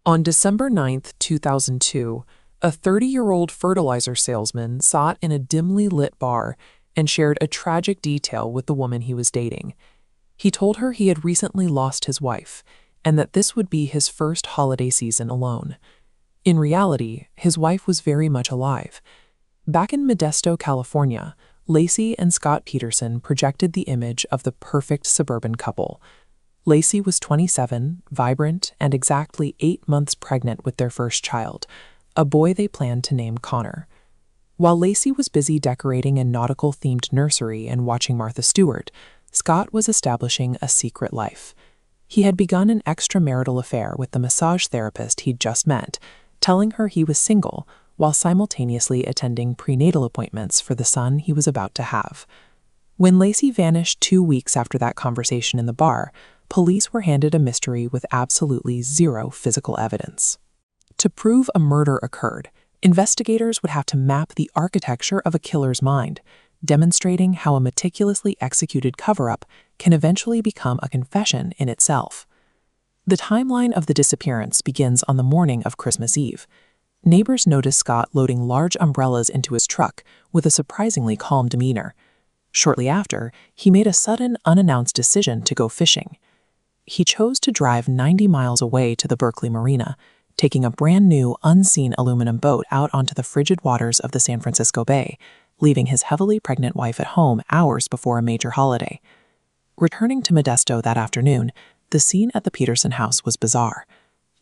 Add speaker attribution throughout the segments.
Speaker 1: On December 9th, 2002, a 30-year-old fertilizer salesman sat in a dimly lit bar and shared a tragic detail with the woman he was dating. He told her he had recently lost his wife and that this would be his first holiday season alone. In reality, his wife was very much alive. Back in Modesto, California, Laci and Scott Peterson projected the image of the perfect suburban couple. Laci was 27, vibrant, and exactly 8 months pregnant with their first child, a boy they planned to name Connor. While Laci was busy decorating a nautical-themed nursery and watching Martha Stewart, Scott was establishing a secret life. He had begun an extramarital affair with the massage therapist he'd just met, telling her he was single while simultaneously attending prenatal appointments for the son he was about to have. When Laci vanished 2 weeks after that conversation in the bar, police were handed a mystery with absolutely zero physical evidence. To prove a murder occurred, investigators would have to map the architecture of a killer's mind, demonstrating how a meticulously executed cover-up can eventually become a confession in itself. The timeline of the disappearance begins on the morning of Christmas Eve. Neighbors noticed Scott loading large umbrellas into his truck with a surprisingly calm demeanor. Shortly after, he made a sudden, unannounced decision to go fishing. He chose to drive 90 miles away to the Berkeley Marina, taking a brand-new, unseen aluminum boat out onto the frigid waters of the San Francisco Bay, leaving his heavily pregnant wife at home hours before a major holiday. Returning to Modesto that afternoon, the scene at the Peterson house was bizarre.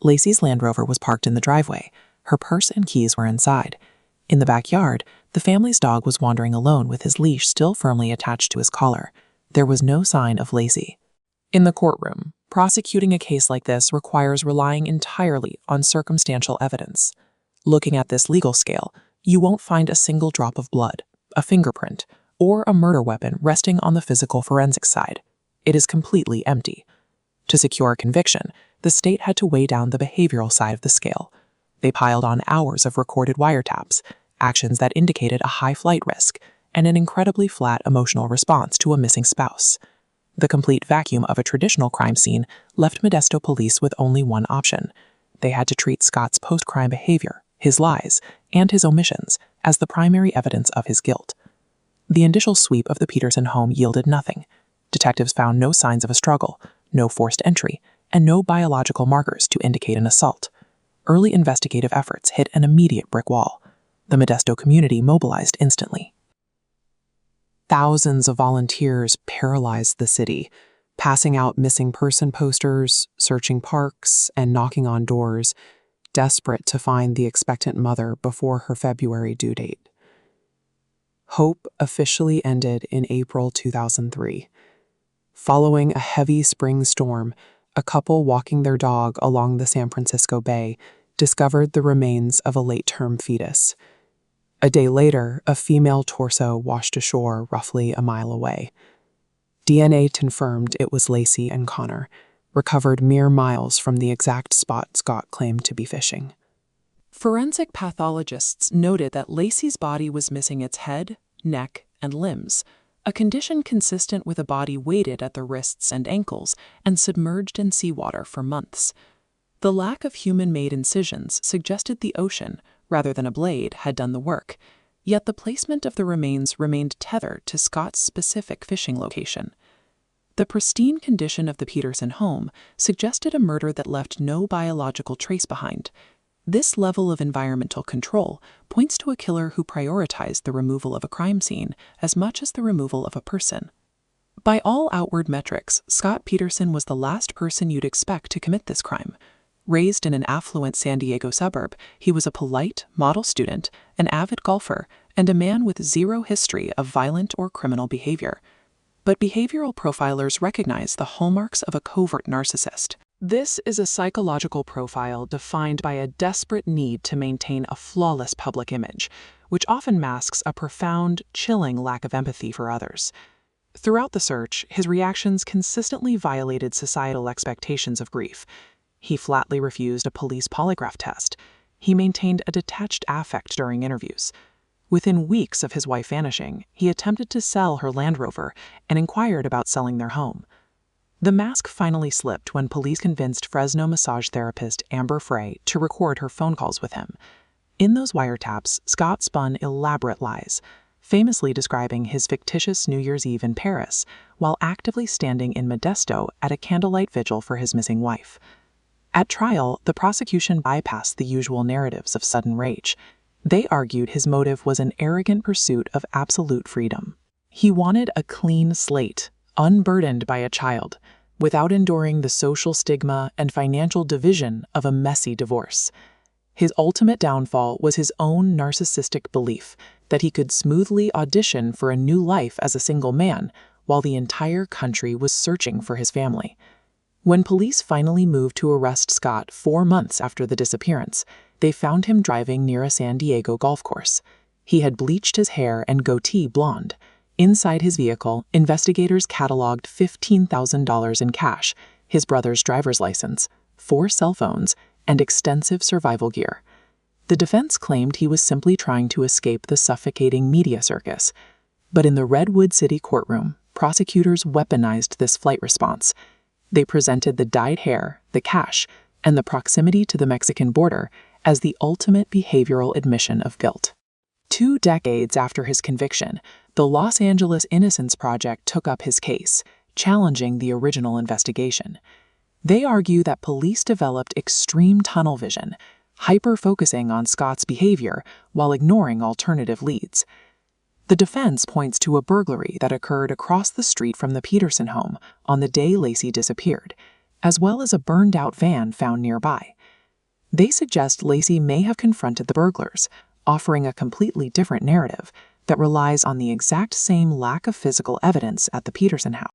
Speaker 1: Laci's Land Rover was parked in the driveway. Her purse and keys were inside. In the backyard, the family's dog was wandering alone with his leash still firmly attached to his collar. There was no sign of Laci. In the courtroom, prosecuting a case like this requires relying entirely on circumstantial evidence. Looking at this legal scale, you won't find a single drop of blood, a fingerprint, or a murder weapon resting on the physical forensics side. It is completely empty. To secure a conviction, the state had to weigh down the behavioral side of the scale. They piled on hours of recorded wiretaps, actions that indicated a high flight risk, and an incredibly flat emotional response to a missing spouse. The complete vacuum of a traditional crime scene left Modesto police with only one option. They had to treat Scott's post-crime behavior, his lies, and his omissions as the primary evidence of his guilt. The initial sweep of the Peterson home yielded nothing. Detectives found no signs of a struggle, no forced entry, and no biological markers to indicate an assault. Early investigative efforts hit an immediate brick wall. The Modesto community mobilized instantly. Thousands of volunteers paralyzed the city, passing out missing person posters, searching parks, and knocking on doors, desperate to find the expectant mother before her February due date. Hope officially ended in April 2003. Following a heavy spring storm, a couple walking their dog along the San Francisco Bay discovered the remains of a late-term fetus. A day later, a female torso washed ashore roughly a mile away. DNA confirmed it was Laci and Connor, recovered mere miles from the exact spot Scott claimed to be fishing. Forensic pathologists noted that Laci's body was missing its head, neck, and limbs, a condition consistent with a body weighted at the wrists and ankles and submerged in seawater for months. The lack of human-made incisions suggested the ocean, rather than a blade, had done the work, yet the placement of the remains remained tethered to Scott's specific fishing location. The pristine condition of the Peterson home suggested a murder that left no biological trace behind. This level of environmental control points to a killer who prioritized the removal of a crime scene as much as the removal of a person. By all outward metrics, Scott Peterson was the last person you'd expect to commit this crime. Raised in an affluent San Diego suburb, he was a polite, model student, an avid golfer, and a man with zero history of violent or criminal behavior. But behavioral profilers recognize the hallmarks of a covert narcissist. This is a psychological profile defined by a desperate need to maintain a flawless public image, which often masks a profound, chilling lack of empathy for others. Throughout the search, his reactions consistently violated societal expectations of grief. He flatly refused a police polygraph test. He maintained a detached affect during interviews. Within weeks of his wife vanishing, he attempted to sell her Land Rover and inquired about selling their home. The mask finally slipped when police convinced Fresno massage therapist Amber Frey to record her phone calls with him. In those wiretaps, Scott spun elaborate lies, famously describing his fictitious New Year's Eve in Paris while actively standing in Modesto at a candlelight vigil for his missing wife. At trial, the prosecution bypassed the usual narratives of sudden rage. They argued his motive was an arrogant pursuit of absolute freedom. He wanted a clean slate, unburdened by a child, without enduring the social stigma and financial division of a messy divorce. His ultimate downfall was his own narcissistic belief that he could smoothly audition for a new life as a single man while the entire country was searching for his family. When police finally moved to arrest Scott 4 months after the disappearance, they found him driving near a San Diego golf course. He had bleached his hair and goatee blonde. Inside his vehicle, investigators cataloged $15,000 in cash, his brother's driver's license, 4 cell phones, and extensive survival gear. The defense claimed he was simply trying to escape the suffocating media circus. But in the Redwood City courtroom, prosecutors weaponized this flight response. They presented the dyed hair, the cash, and the proximity to the Mexican border as the ultimate behavioral admission of guilt. 2 decades after his conviction, the Los Angeles Innocence Project took up his case, challenging the original investigation. They argue that police developed extreme tunnel vision, hyper-focusing on Scott's behavior while ignoring alternative leads. The defense points to a burglary that occurred across the street from the Peterson home on the day Laci disappeared, as well as a burned-out van found nearby. They suggest Laci may have confronted the burglars, offering a completely different narrative that relies on the exact same lack of physical evidence at the Peterson house.